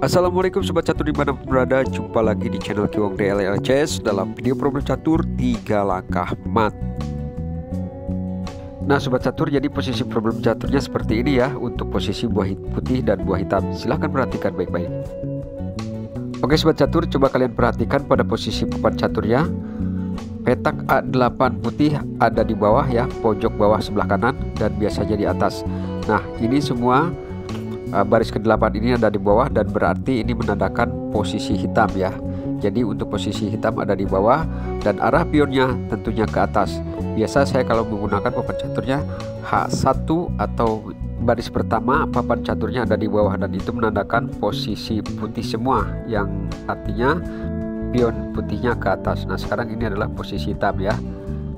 Assalamualaikum Sobat Catur dimanapun berada. Jumpa lagi di channel Kiwong DLLCS dalam video problem catur 3 langkah mat. Nah Sobat Catur, jadi posisi problem caturnya seperti ini ya. Untuk posisi buah putih dan buah hitam, silahkan perhatikan baik-baik. Oke Sobat Catur, coba kalian perhatikan pada posisi papan caturnya. Petak A8 putih ada di bawah ya, pojok bawah sebelah kanan, dan biasanya di atas. Nah ini semua baris ke-8 ini ada di bawah, dan berarti ini menandakan posisi hitam ya. Jadi untuk posisi hitam ada di bawah dan arah pionnya tentunya ke atas. Biasa saya kalau menggunakan papan caturnya H1 atau baris pertama papan caturnya ada di bawah, dan itu menandakan posisi putih semua, yang artinya pion putihnya ke atas. Nah sekarang ini adalah posisi hitam ya.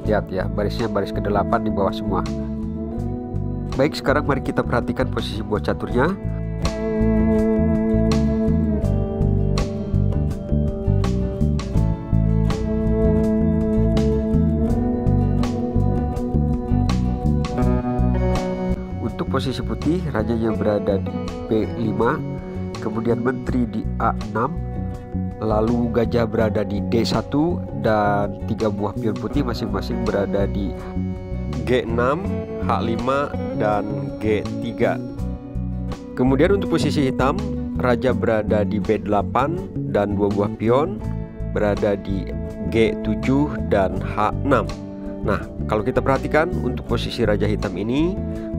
Lihat ya, barisnya baris ke-8 di bawah semua. Baik, sekarang mari kita perhatikan posisi buah caturnya. Untuk posisi putih, rajanya berada di B5, kemudian menteri di A6, lalu gajah berada di D1, dan 3 buah pion putih masing-masing berada di G6, H5, dan G3. Kemudian untuk posisi hitam, raja berada di B8 dan 2 buah pion berada di G7 dan H6. Nah kalau kita perhatikan untuk posisi raja hitam ini,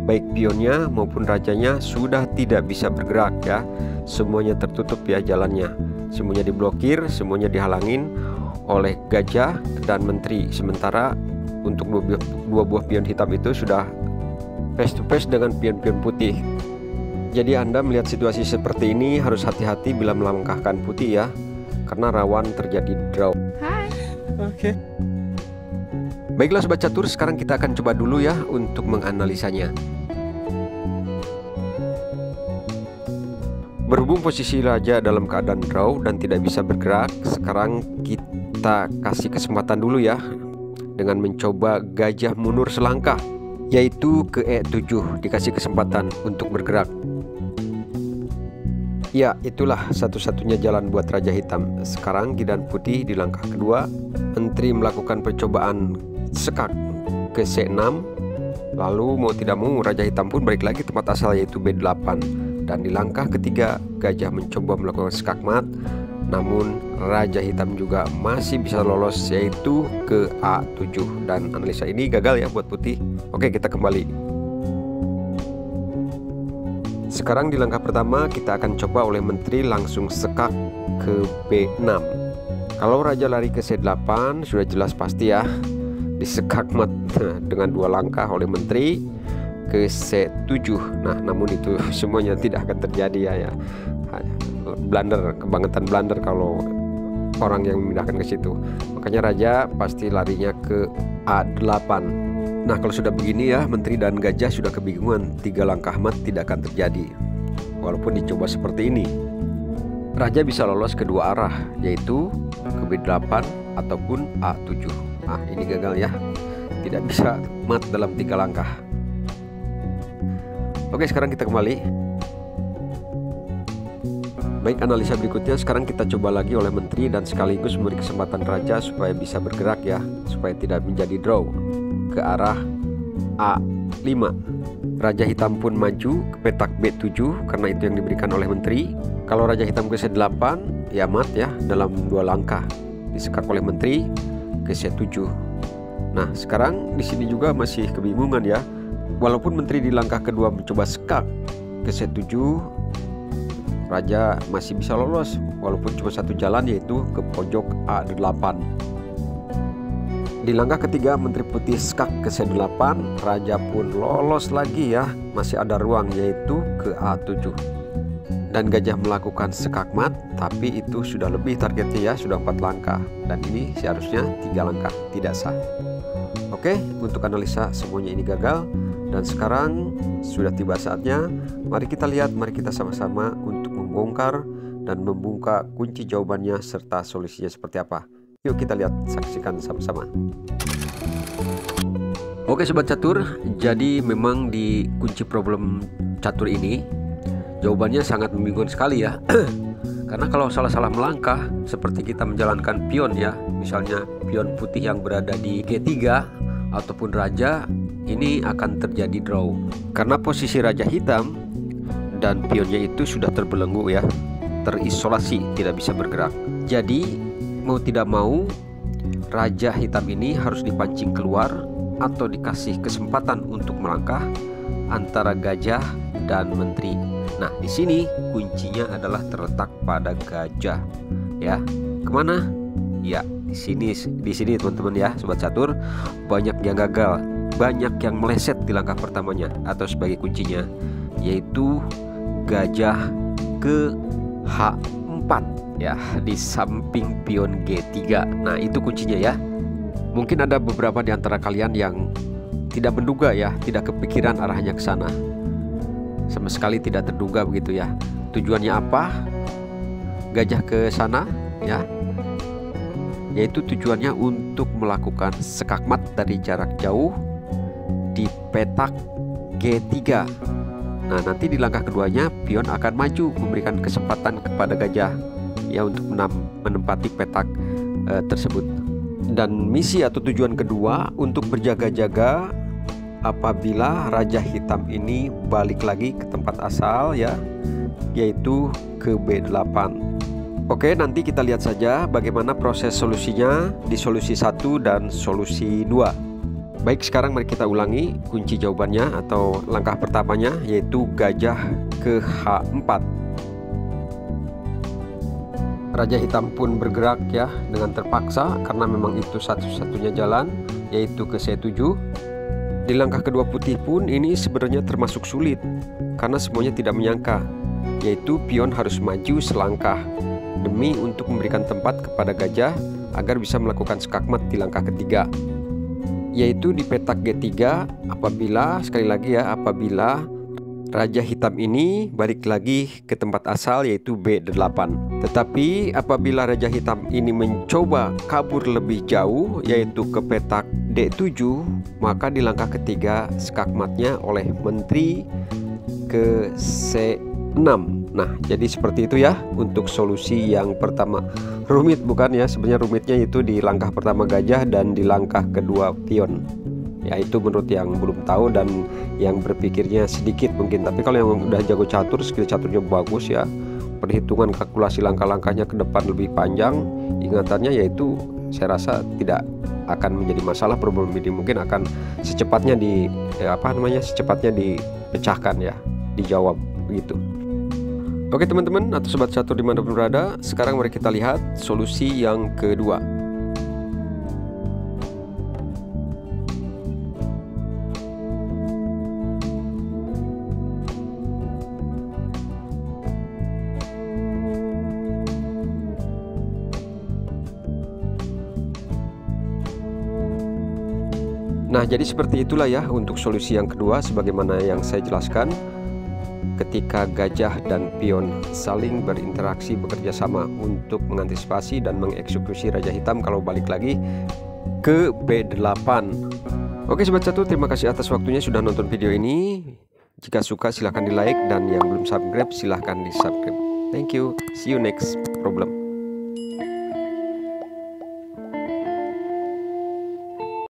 baik pionnya maupun rajanya sudah tidak bisa bergerak ya. Semuanya tertutup ya jalannya, semuanya diblokir, semuanya dihalangin oleh gajah dan menteri. Sementara untuk dua buah pion hitam itu sudah face to face dengan pion-pion putih. Jadi Anda melihat situasi seperti ini harus hati-hati bila melangkahkan putih ya, karena rawan terjadi draw. Hai. Oke. Baiklah Sobat Catur, sekarang kita akan coba dulu ya untuk menganalisanya. Berhubung posisi raja dalam keadaan draw dan tidak bisa bergerak, sekarang kita kasih kesempatan dulu ya dengan mencoba gajah mundur selangkah, yaitu ke E7, dikasih kesempatan untuk bergerak. Ya, itulah satu-satunya jalan buat raja hitam. Sekarang giliran putih di langkah kedua, menteri melakukan percobaan sekak ke C6, lalu mau tidak mau raja hitam pun balik lagi tempat asal, yaitu B8. Dan di langkah ketiga, gajah mencoba melakukan sekak mat, namun raja hitam juga masih bisa lolos, yaitu ke A7, dan analisa ini gagal ya buat putih. Oke, kita kembali. Sekarang di langkah pertama kita akan coba oleh menteri langsung sekak ke B6. Kalau raja lari ke C8 sudah jelas pasti ya disekak mat dengan 2 langkah oleh menteri ke C7. Nah namun itu semuanya tidak akan terjadi ya. Blunder, kebangetan blunder kalau orang yang memindahkan ke situ. Makanya raja pasti larinya ke A8. Nah kalau sudah begini ya, menteri dan gajah sudah kebingungan. 3 langkah mat tidak akan terjadi walaupun dicoba seperti ini. Raja bisa lolos ke 2 arah, yaitu ke B8 ataupun A7. Nah ini gagal ya, tidak bisa mat dalam 3 langkah. Oke, sekarang kita kembali. Baik, analisa berikutnya sekarang kita coba lagi oleh menteri dan sekaligus memberi kesempatan raja supaya bisa bergerak ya, supaya tidak menjadi draw ke arah A5. Raja hitam pun maju ke petak B7 karena itu yang diberikan oleh menteri. Kalau raja hitam ke C8 ya mat ya dalam 2 langkah, disekak oleh menteri ke C7. Nah sekarang di sini juga masih kebingungan ya. Walaupun menteri di langkah kedua mencoba sekak ke C7, raja masih bisa lolos walaupun cuma 1 jalan, yaitu ke pojok A8. Di langkah ketiga menteri putih sekak ke C8, raja pun lolos lagi ya, masih ada ruang yaitu ke A7. Dan gajah melakukan sekak mat, tapi itu sudah lebih targetnya ya, sudah 4 langkah, dan ini seharusnya 3 langkah, tidak sah. Oke, untuk analisa semuanya ini gagal. Dan sekarang sudah tiba saatnya, mari kita lihat, mari kita sama-sama untuk membongkar dan membuka kunci jawabannya serta solusinya seperti apa. Yuk kita lihat, saksikan sama-sama. Oke Sobat Catur, jadi memang di kunci problem catur ini jawabannya sangat membingungkan sekali ya. Karena kalau salah-salah melangkah seperti kita menjalankan pion ya, misalnya pion putih yang berada di G3 ataupun raja, ini akan terjadi draw. Karena posisi raja hitam dan pionnya itu sudah terbelenggu ya, terisolasi, tidak bisa bergerak. Jadi mau tidak mau raja hitam ini harus dipancing keluar atau dikasih kesempatan untuk melangkah antara gajah dan menteri. Nah, di sini kuncinya adalah terletak pada gajah ya. Kemana? Ya, di sini teman-teman ya, sobat catur. Banyak yang gagal, banyak yang meleset di langkah pertamanya atau sebagai kuncinya, yaitu gajah ke H4 ya, di samping pion G3. Nah, itu kuncinya ya. Mungkin ada beberapa di antara kalian yang tidak menduga ya, tidak kepikiran arahnya ke sana. Sama sekali tidak terduga begitu ya. Tujuannya apa? Gajah ke sana ya. Yaitu tujuannya untuk melakukan skakmat dari jarak jauh di petak G3. Nah, nanti di langkah keduanya pion akan maju memberikan kesempatan kepada gajah ya untuk menempati petak tersebut. Dan misi atau tujuan kedua untuk berjaga-jaga apabila raja hitam ini balik lagi ke tempat asal ya, yaitu ke B8. Oke, nanti kita lihat saja bagaimana proses solusinya di solusi 1 dan solusi 2. Baik, sekarang mari kita ulangi kunci jawabannya atau langkah pertamanya, yaitu gajah ke H4. Raja hitam pun bergerak ya dengan terpaksa karena memang itu satu-satunya jalan, yaitu ke C7. Di langkah kedua putih pun ini sebenarnya termasuk sulit karena semuanya tidak menyangka, yaitu pion harus maju selangkah demi untuk memberikan tempat kepada gajah agar bisa melakukan skakmat di langkah ketiga, yaitu di petak G3 apabila, sekali lagi ya, apabila raja hitam ini balik lagi ke tempat asal yaitu B8. Tetapi apabila raja hitam ini mencoba kabur lebih jauh yaitu ke petak D7, maka di langkah ketiga skakmatnya oleh menteri ke C6. Nah, jadi seperti itu ya untuk solusi yang pertama. Rumit bukan ya? Sebenarnya rumitnya itu di langkah pertama gajah dan di langkah kedua pion. Ya, itu menurut yang belum tahu dan yang berpikirnya sedikit mungkin. Tapi kalau yang udah jago catur, skill caturnya bagus ya, perhitungan kalkulasi langkah-langkahnya ke depan lebih panjang, ingatannya, yaitu saya rasa tidak akan menjadi masalah. Problem ini mungkin akan secepatnya secepatnya dipecahkan ya, dijawab begitu. Oke teman-teman atau sobat catur dimanapun berada, sekarang mari kita lihat solusi yang kedua. Nah, jadi seperti itulah ya untuk solusi yang kedua, sebagaimana yang saya jelaskan. Ketika gajah dan pion saling berinteraksi, bekerja sama untuk mengantisipasi dan mengeksekusi raja hitam kalau balik lagi ke B8. Oke sobat catur, terima kasih atas waktunya sudah nonton video ini. Jika suka silahkan di like, dan yang belum subscribe silahkan di subscribe. Thank you, see you next problem.